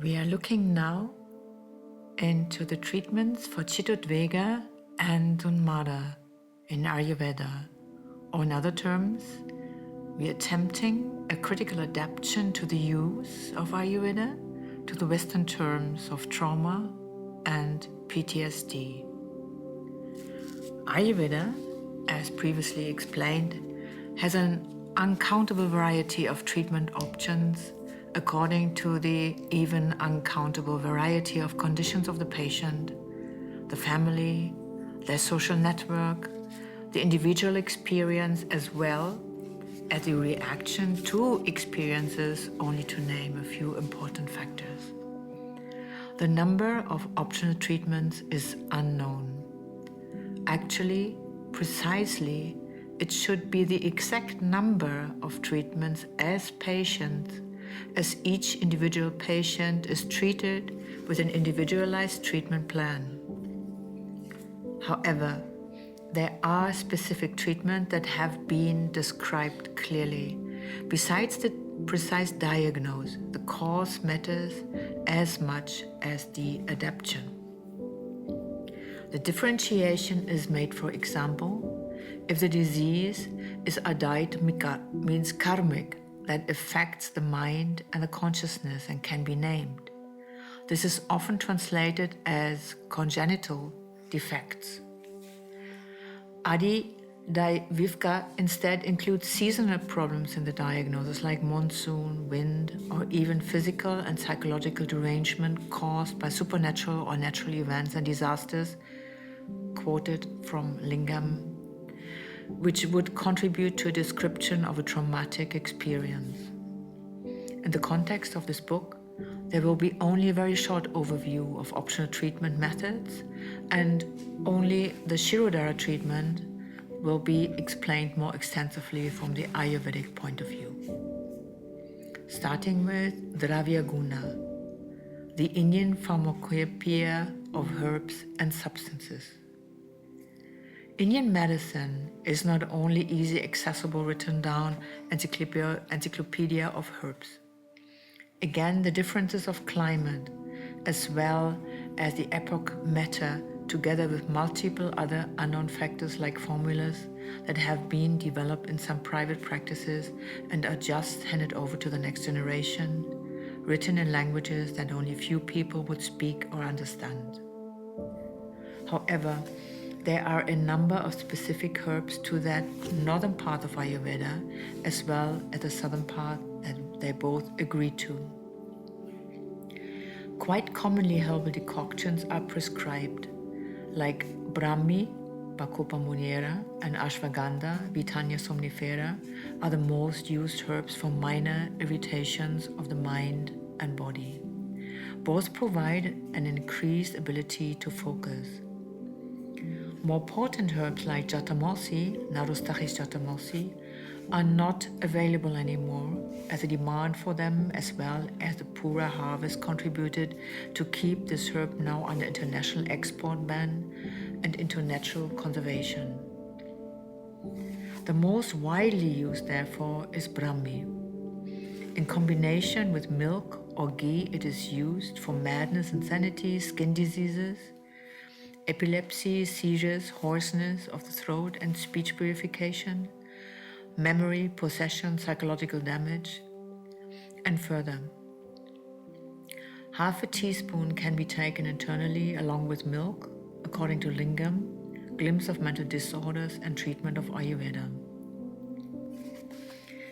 We are looking now into the treatments for Cittodvega and Unmada in Ayurveda, or in other terms, we are attempting a critical adaptation to the use of Ayurveda to the Western terms of trauma and PTSD. Ayurveda, as previously explained, has an uncountable variety of treatment options according to the even uncountable variety of conditions of the patient, the family, their social network, the individual experience, as well as the reaction to experiences, only to name a few important factors. The number of optional treatments is unknown. Actually, precisely, it should be the exact number of treatments as patients, as each individual patient is treated with an individualized treatment plan. However, there are specific treatments that have been described clearly. Besides the precise diagnosis, the cause matters as much as the adaptation. The differentiation is made, for example, if the disease is adaitmika, means karmic, that affects the mind and the consciousness and can be named. This is often translated as congenital defects. Adi Vivka instead includes seasonal problems in the diagnosis, like monsoon, wind, or even physical and psychological derangement caused by supernatural or natural events and disasters, quoted from Lingam, which would contribute to a description of a traumatic experience. In the context of this book, there will be only a very short overview of optional treatment methods, and only the Shirodhara treatment will be explained more extensively from the Ayurvedic point of view. Starting with Dravya Guna, the Indian pharmacopoeia of herbs and substances. Indian medicine is not only easily accessible written down encyclopedia of herbs. Again, the differences of climate as well as the epoch matter, together with multiple other unknown factors like formulas that have been developed in some private practices and are just handed over to the next generation, written in languages that only few people would speak or understand. However, there are a number of specific herbs to that northern part of Ayurveda as well as the southern part that they both agree to. Quite commonly, herbal decoctions are prescribed, like Brahmi, Bacopa monnieri, and Ashwagandha, Vitania somnifera, are the most used herbs for minor irritations of the mind and body. Both provide an increased ability to focus. More potent herbs like Jatamosi, Narustachis jatamosi, are not available anymore, as the demand for them as well as the poorer harvest contributed to keep this herb now under international export ban and into natural conservation. The most widely used, therefore, is Brahmi. In combination with milk or ghee, it is used for madness, insanity, skin diseases, epilepsy, seizures, hoarseness of the throat and speech purification, memory, possession, psychological damage, and further. Half a teaspoon can be taken internally along with milk, according to Lingam, Glimpse of Mental Disorders and Treatment of Ayurveda.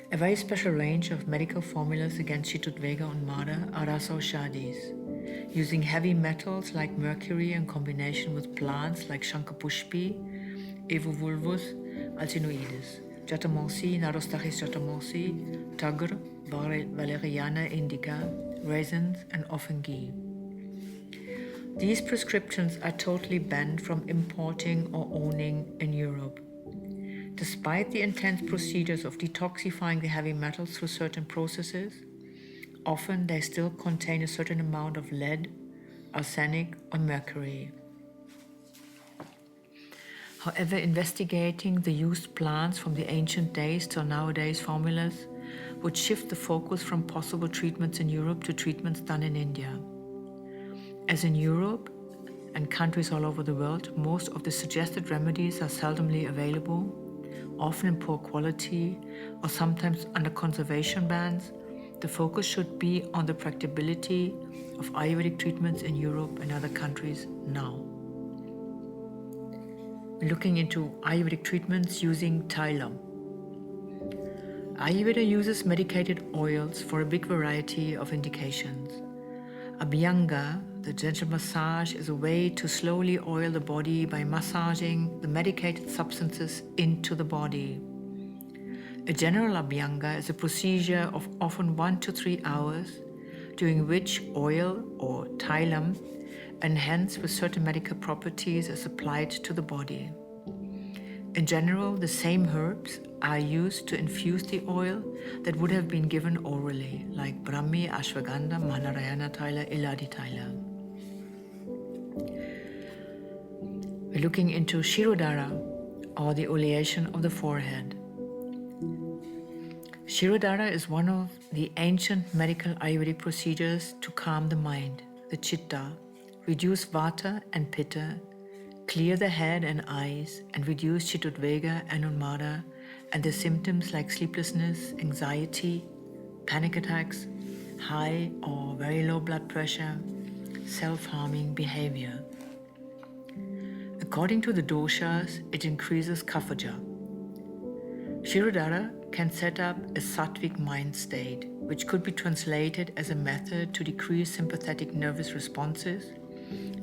A very special range of medical formulas against Cittodvega and Unmada are rasaushadis, using heavy metals like mercury in combination with plants like Shankapushpi, Evovulvus alcinoides, Jatamosi, Narustachis jatamosi, Tagr, Valeriana indica, raisins, and often ghee. These prescriptions are totally banned from importing or owning in Europe. Despite the intense procedures of detoxifying the heavy metals through certain processes, often they still contain a certain amount of lead, arsenic, or mercury. However, investigating the used plants from the ancient days till nowadays formulas would shift the focus from possible treatments in Europe to treatments done in India. As in Europe and countries all over the world, most of the suggested remedies are seldomly available, often in poor quality or sometimes under conservation bans. The focus should be on the practicability of Ayurvedic treatments in Europe and other countries now. We're looking into Ayurvedic treatments using Thailam. Ayurveda uses medicated oils for a big variety of indications. Abhyanga, the gentle massage, is a way to slowly oil the body by massaging the medicated substances into the body. A general abhyanga is a procedure of often 1 to 3 hours, during which oil or Thailam, enhanced with certain medical properties, is applied to the body. In general, the same herbs are used to infuse the oil that would have been given orally, like Brahmi, Ashwagandha, Manarayana Thaila, Iladi Thaila. We're looking into Shirodhara, or the oleation of the forehead. Shirodhara is one of the ancient medical Ayurvedic procedures to calm the mind, the Chitta, reduce Vata and Pitta, clear the head and eyes, and reduce Cittodvega and Unmada and their symptoms like sleeplessness, anxiety, panic attacks, high or very low blood pressure, self-harming behavior. According to the doshas, it increases Kaphaja. Shirodhara can set up a sattvic mind state, which could be translated as a method to decrease sympathetic nervous responses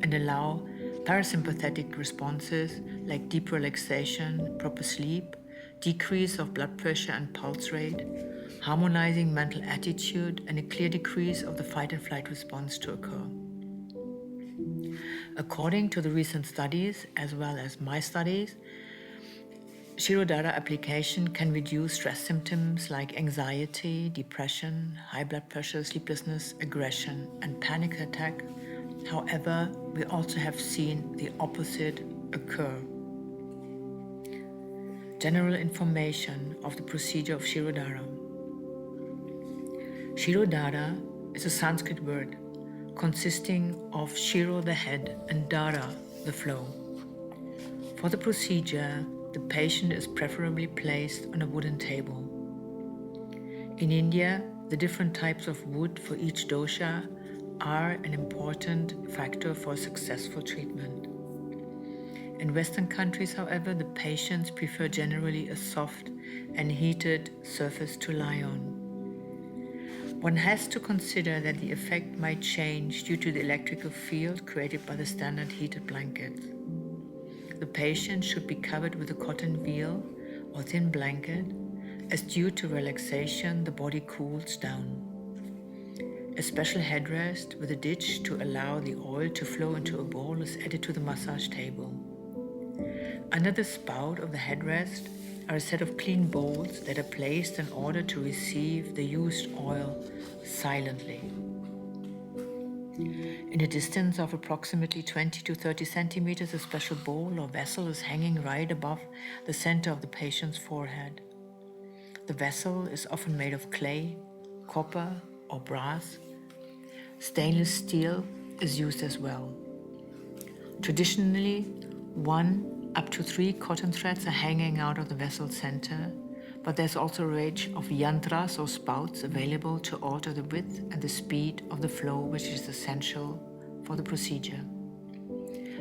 and allow parasympathetic responses like deep relaxation, proper sleep, decrease of blood pressure and pulse rate, harmonizing mental attitude, and a clear decrease of the fight and flight response to occur. According to the recent studies, as well as my studies, Shirodhara application can reduce stress symptoms like anxiety, depression, high blood pressure, sleeplessness, aggression, and panic attack. However, we also have seen the opposite occur. General information of the procedure of Shirodhara. Shirodhara is a Sanskrit word consisting of Shiro, the head, and Dhara, the flow. For the procedure, the patient is preferably placed on a wooden table. In India, the different types of wood for each dosha are an important factor for successful treatment. In Western countries, however, the patients prefer generally a soft and heated surface to lie on. One has to consider that the effect might change due to the electrical field created by the standard heated blankets. The patient should be covered with a cotton veil or thin blanket, as due to relaxation the body cools down. A special headrest with a ditch to allow the oil to flow into a bowl is added to the massage table. Under the spout of the headrest are a set of clean bowls that are placed in order to receive the used oil silently. In a distance of approximately 20 to 30 centimeters, a special bowl or vessel is hanging right above the center of the patient's forehead. The vessel is often made of clay, copper, or brass. Stainless steel is used as well. Traditionally, 1 up to 3 cotton threads are hanging out of the vessel center, but there's also a range of yantras or spouts available to alter the width and the speed of the flow, which is essential for the procedure.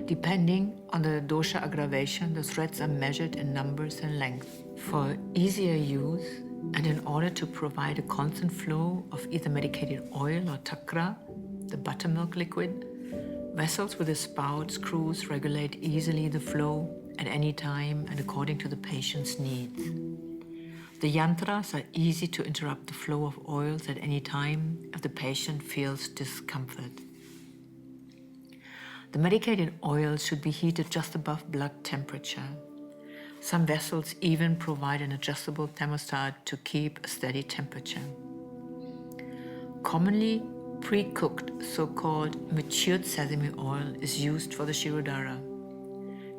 Depending on the dosha aggravation, the threads are measured in numbers and length. For easier use, and in order to provide a constant flow of either medicated oil or takra, the buttermilk liquid, vessels with a spout screws regulate easily the flow at any time and according to the patient's needs. The yantras are easy to interrupt the flow of oils at any time if the patient feels discomfort. The medicated oils should be heated just above blood temperature. Some vessels even provide an adjustable thermostat to keep a steady temperature. Commonly, pre-cooked, so-called matured sesame oil is used for the Shirodhara.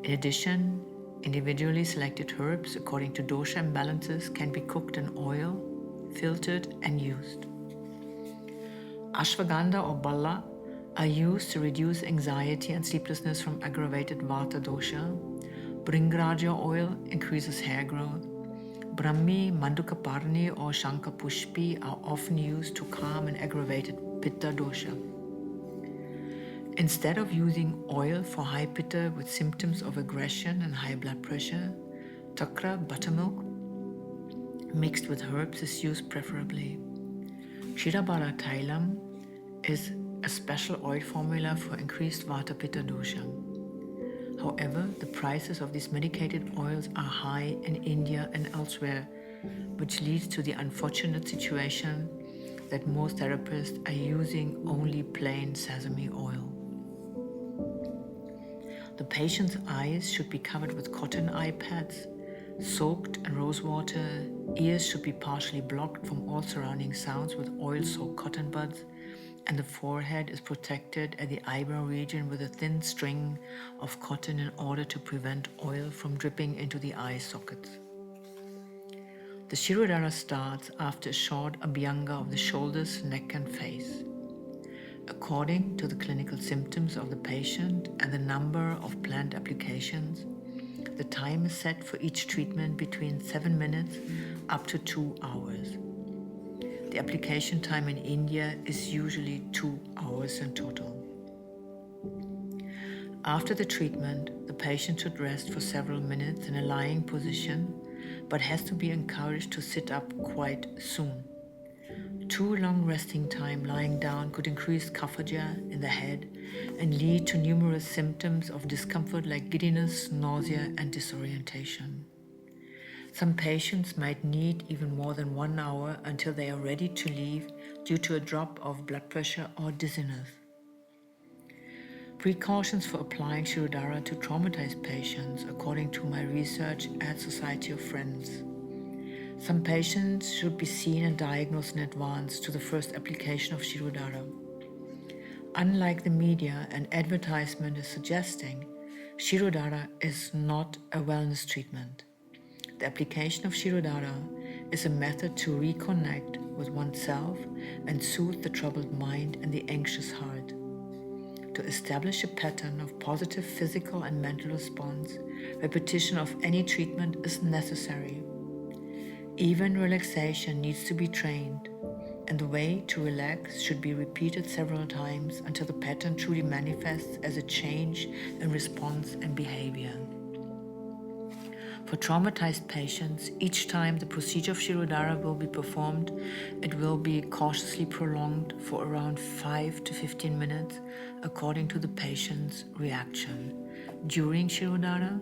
In addition, individually selected herbs according to dosha imbalances can be cooked in oil, filtered and used. Ashwagandha or balla are used to reduce anxiety and sleeplessness from aggravated vata dosha. Bringraja oil increases hair growth. Brahmi, Mandukaparni or Shankapushpi are often used to calm an aggravated pitta dosha. Instead of using oil for high pitta with symptoms of aggression and high blood pressure, takra, buttermilk, mixed with herbs is used preferably. Shirabara Thailam is a special oil formula for increased vata pitta dosha. However, the prices of these medicated oils are high in India and elsewhere, which leads to the unfortunate situation that most therapists are using only plain sesame oil. The patient's eyes should be covered with cotton eye pads, soaked in rose water. Ears should be partially blocked from all surrounding sounds with oil-soaked cotton buds, and the forehead is protected at the eyebrow region with a thin string of cotton in order to prevent oil from dripping into the eye sockets. The Shirodhara starts after a short abhyanga of the shoulders, neck and face. According to the clinical symptoms of the patient and the number of planned applications, the time is set for each treatment between 7 minutes up to 2 hours. The application time in India is usually 2 hours in total. After the treatment, the patient should rest for several minutes in a lying position, but has to be encouraged to sit up quite soon. Too long resting time lying down could increase kaphaja in the head and lead to numerous symptoms of discomfort like giddiness, nausea, and disorientation. Some patients might need even more than 1 hour until they are ready to leave due to a drop of blood pressure or dizziness. Precautions for applying Shirodhara to traumatized patients according to my research at Society of Friends. Some patients should be seen and diagnosed in advance to the first application of Shirodhara. Unlike the media and advertisement is suggesting, Shirodhara is not a wellness treatment. The application of Shirodhara is a method to reconnect with oneself and soothe the troubled mind and the anxious heart. To establish a pattern of positive physical and mental response, repetition of any treatment is necessary. Even relaxation needs to be trained, and the way to relax should be repeated several times until the pattern truly manifests as a change in response and behavior. For traumatized patients, each time the procedure of Shirodhara will be performed, it will be cautiously prolonged for around 5 to 15 minutes according to the patient's reaction. During Shirodhara,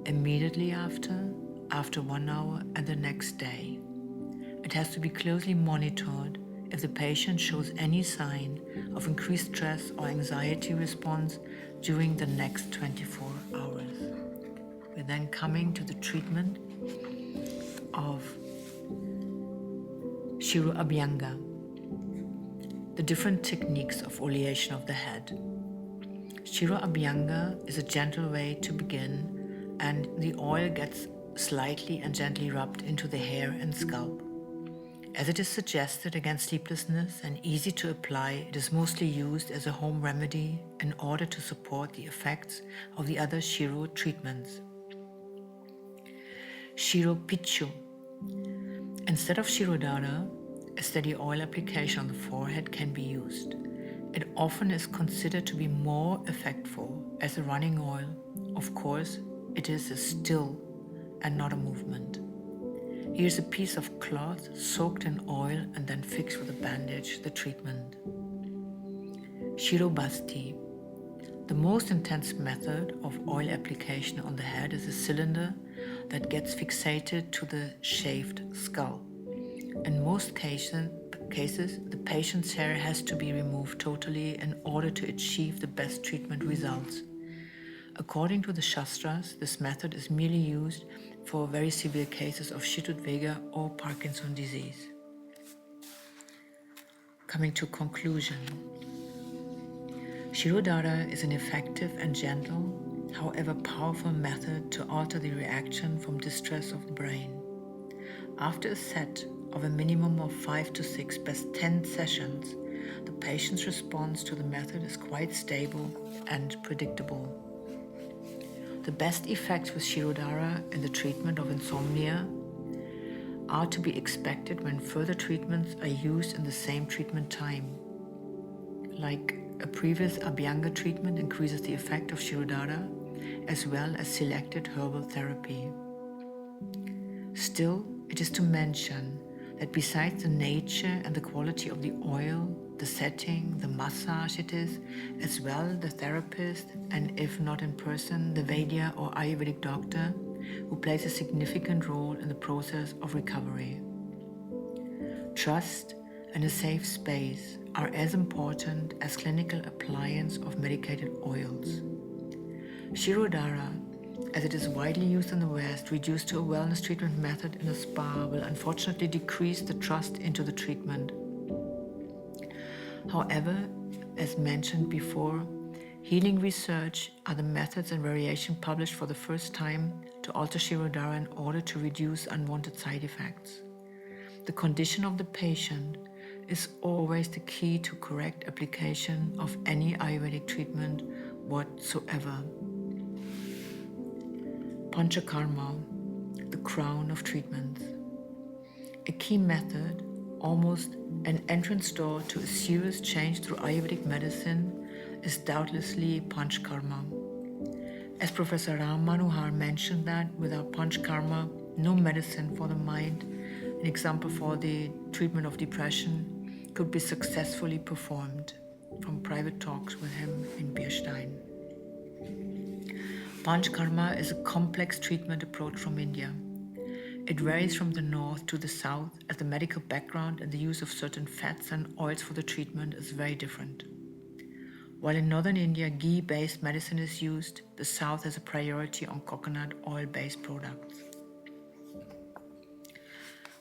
immediately after 1 hour, and the next day. It has to be closely monitored if the patient shows any sign of increased stress or anxiety response during the next 24 hours. We're then coming to the treatment of Shiro Abhyanga, the different techniques of oleation of the head. Shiro Abhyanga is a gentle way to begin, and the oil gets slightly and gently rubbed into the hair and scalp. As it is suggested against sleeplessness and easy to apply, it is mostly used as a home remedy in order to support the effects of the other Shiro treatments. Shiro Pichu. Instead of Shirodhara, a steady oil application on the forehead can be used. It often is considered to be more effectful as a running oil. Of course, it is a still and not a movement. Here's a piece of cloth soaked in oil and then fixed with a bandage, the treatment. Shirobasti. The most intense method of oil application on the head is a cylinder that gets fixated to the shaved skull. In most cases, the patient's hair has to be removed totally in order to achieve the best treatment results. According to the Shastras, this method is merely used for very severe cases of Cittodvega or Parkinson's disease. Coming to conclusion. Shirodhara is an effective and gentle, however powerful method to alter the reaction from distress of the brain. After a set of a minimum of 5 to 6, best 10 sessions, the patient's response to the method is quite stable and predictable. The best effects with Shirodhara in the treatment of insomnia are to be expected when further treatments are used in the same treatment time. Like a previous Abhyanga treatment increases the effect of Shirodhara, as well as selected herbal therapy. Still, it is to mention that besides the nature and the quality of the oil, the setting, the massage it is, as well the therapist, and if not in person, the Vaidya or Ayurvedic doctor, who plays a significant role in the process of recovery. Trust and a safe space are as important as clinical appliance of medicated oils. Shirodhara, as it is widely used in the West, reduced to a wellness treatment method in a spa, will unfortunately decrease the trust into the treatment. However, as mentioned before, healing research are the methods and variation published for the first time to alter Shirodhara in order to reduce unwanted side effects. The condition of the patient is always the key to correct application of any Ayurvedic treatment whatsoever. Panchakarma, the crown of treatments. A key method, almost an entrance door to a serious change through Ayurvedic medicine, is doubtlessly Panchakarma. As Professor Ram Manohar mentioned that without Panchakarma, no medicine for the mind, an example for the treatment of depression, could be successfully performed, from private talks with him in Bierstein. Panchakarma is a complex treatment approach from India. It varies from the north to the south, as the medical background and the use of certain fats and oils for the treatment is very different. While in northern India ghee-based medicine is used, the south has a priority on coconut oil-based products.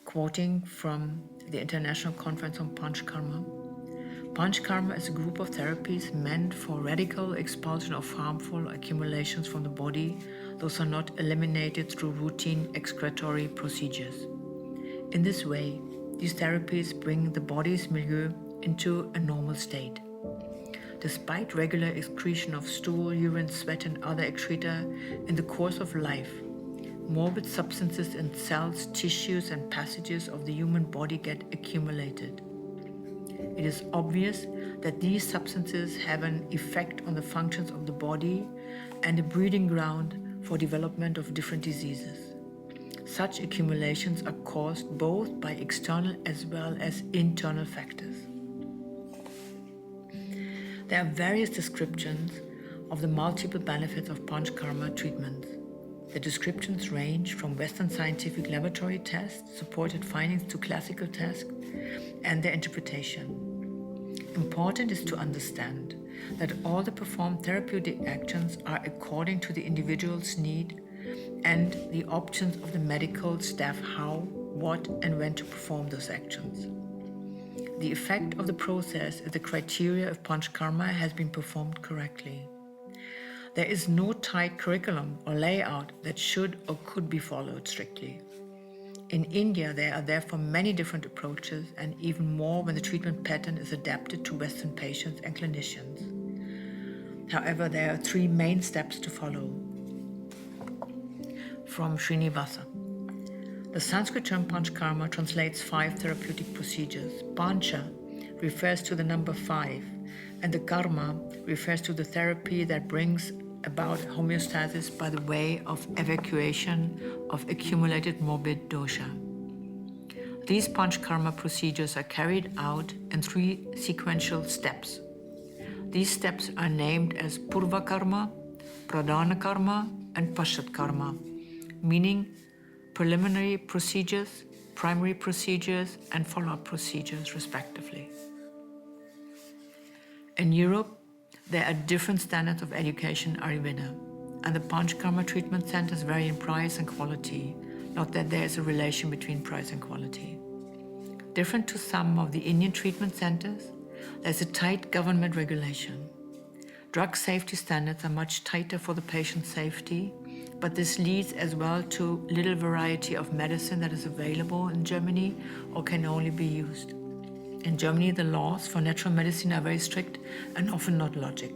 Quoting from the International Conference on Panchakarma, Panchakarma is a group of therapies meant for radical expulsion of harmful accumulations from the body. Those are not eliminated through routine excretory procedures. In this way, these therapies bring the body's milieu into a normal state. Despite regular excretion of stool, urine, sweat, and other excreta in the course of life, morbid substances in cells, tissues, and passages of the human body get accumulated. It is obvious that these substances have an effect on the functions of the body and a breeding ground for development of different diseases. Such accumulations are caused both by external as well as internal factors. There are various descriptions of the multiple benefits of Panchakarma treatments. The descriptions range from Western scientific laboratory tests, supported findings, to classical tests and their interpretation. Important is to understand that all the performed therapeutic actions are according to the individual's need and the options of the medical staff how, what, and when to perform those actions. The effect of the process is the criteria if Panchakarma has been performed correctly. There is no tight curriculum or layout that should or could be followed strictly. In India, there are therefore many different approaches, and even more when the treatment pattern is adapted to Western patients and clinicians. However, there are 3 main steps to follow. From Srinivasa. The Sanskrit term Panchakarma translates 5 therapeutic procedures. Pancha refers to the number 5, and the karma refers to the therapy that brings about homeostasis by the way of evacuation of accumulated morbid dosha. These Panchakarma procedures are carried out in 3 sequential steps. These steps are named as Purva Karma, Pradhana Karma, and Pashat Karma, meaning preliminary procedures, primary procedures, and follow-up procedures, respectively. In Europe, there are different standards of education in Ayurveda, and the Panchakarma treatment centers vary in price and quality, not that there is a relation between price and quality. Different to some of the Indian treatment centers, there's a tight government regulation. Drug safety standards are much tighter for the patient safety, But this leads as well to little variety of medicine that is available in Germany or can only be used. In Germany, the laws for natural medicine are very strict and often not logic.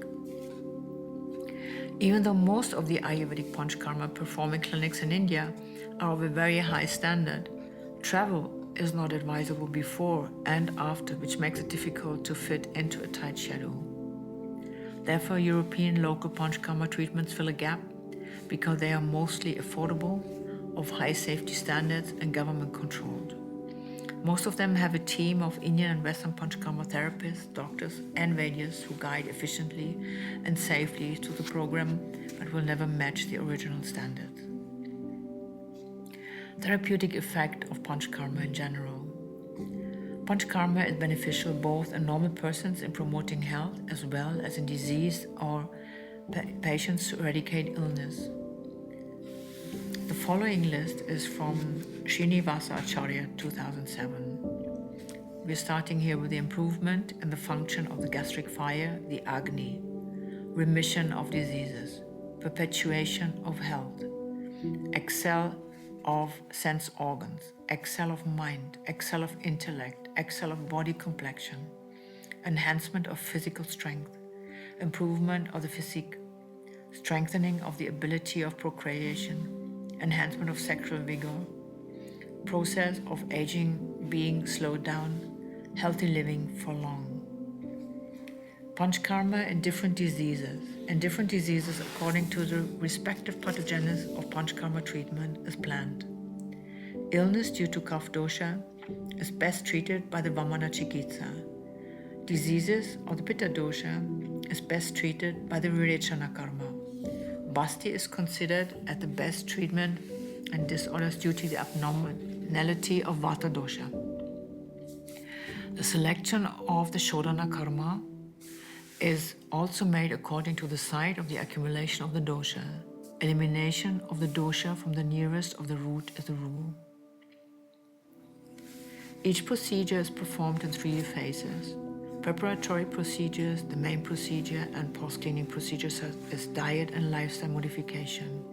Even though most of the Ayurvedic Panchakarma performing clinics in India are of a very high standard, travel is not advisable before and after, which makes it difficult to fit into a tight schedule. Therefore, European local Panchakarma treatments fill a gap because they are mostly affordable, of high safety standards and government controlled. Most of them have a team of Indian and Western Panchakarma therapists, doctors and Vaidyas who guide efficiently and safely to the program but will never match the original standards. Therapeutic effect of Panchakarma in general. Panchakarma is beneficial both in normal persons in promoting health as well as in disease or patients to eradicate illness. The following list is from Srinivasa Acharya, 2007. We're starting here with the improvement in the function of the gastric fire, the Agni, remission of diseases, perpetuation of health, excel of sense organs, excel of mind, excel of intellect, excel of body complexion, enhancement of physical strength, improvement of the physique, strengthening of the ability of procreation, enhancement of sexual vigor, process of aging being slowed down, healthy living for long. Panchakarma in different diseases. In different diseases, according to the respective pathogenesis of Panchakarma treatment is planned. Illness due to Kapha dosha is best treated by the Vamana Chikitsa. Diseases of the Pitta dosha is best treated by the Virechana karma. Basti is considered as the best treatment and disorders due to the abnormality of Vata dosha. The selection of the Shodhana karma is also made according to the site of the accumulation of the dosha. Elimination of the dosha from the nearest of the root is the rule. Each procedure is performed in 3 phases. Preparatory procedures, the main procedure, and post-cleaning procedures is diet and lifestyle modification.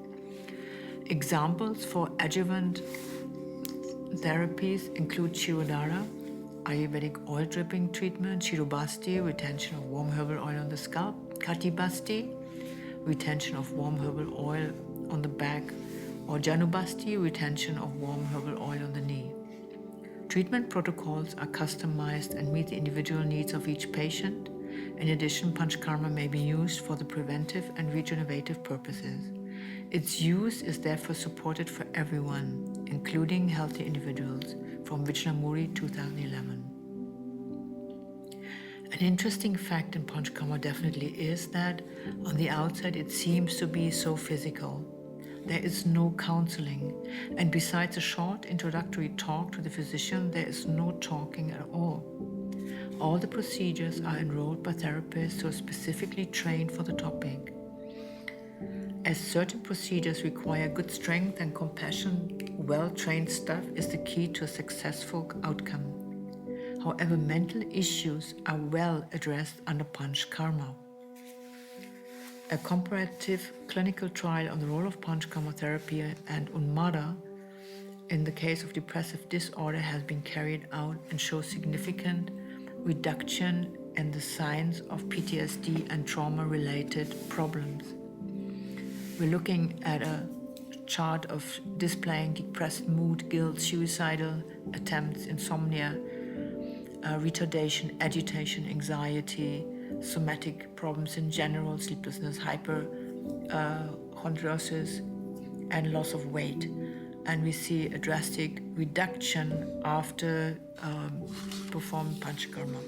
Examples for adjuvant therapies include Chirodhara, Ayurvedic oil dripping treatment, Chirubasti, retention of warm herbal oil on the scalp, Katibasti, retention of warm herbal oil on the back, or Janubasti, retention of warm herbal oil on the knee. Treatment protocols are customized and meet the individual needs of each patient. In addition, Panchakarma may be used for the preventive and regenerative purposes. Its use is therefore supported for everyone, including healthy individuals, from Vishnamuri, 2011. An interesting fact in Panchakarma definitely is that on the outside it seems to be so physical. There is no counseling, and besides a short introductory talk to the physician, there is no talking at all. All the procedures are enrolled by therapists who are specifically trained for the topic. As certain procedures require good strength and compassion, well-trained staff is the key to a successful outcome. However, mental issues are well addressed under Panchakarma. A comparative clinical trial on the role of Panchakarma therapy and Unmada in the case of depressive disorder has been carried out and shows significant reduction in the signs of PTSD and trauma-related problems. We're looking at a chart of displaying depressed mood, guilt, suicidal attempts, insomnia, retardation, agitation, anxiety, somatic problems in general, sleeplessness, hyperchondrosis, and loss of weight. And we see a drastic reduction after performing Panchakarma.